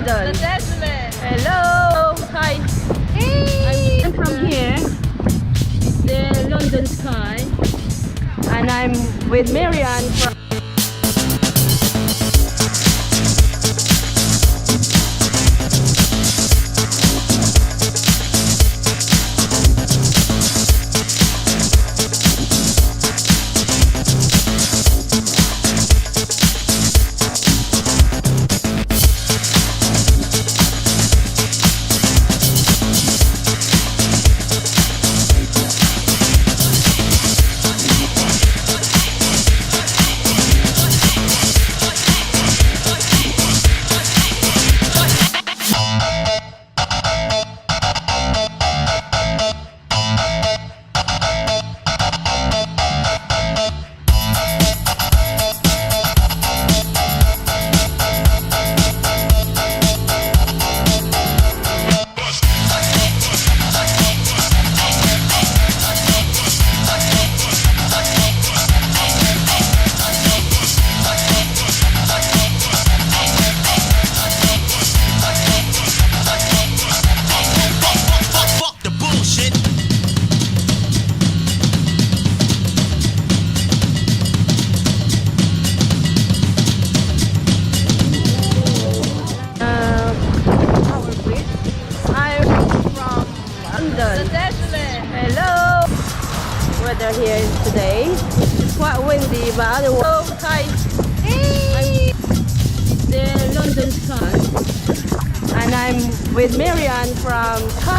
London. Hello. Hi. I'm from here, the London sky, and I'm with Marianne from. Hello. Weather here today. It's quite windy, but otherwise, hi. I'm the London sky, and I'm with Marianne from.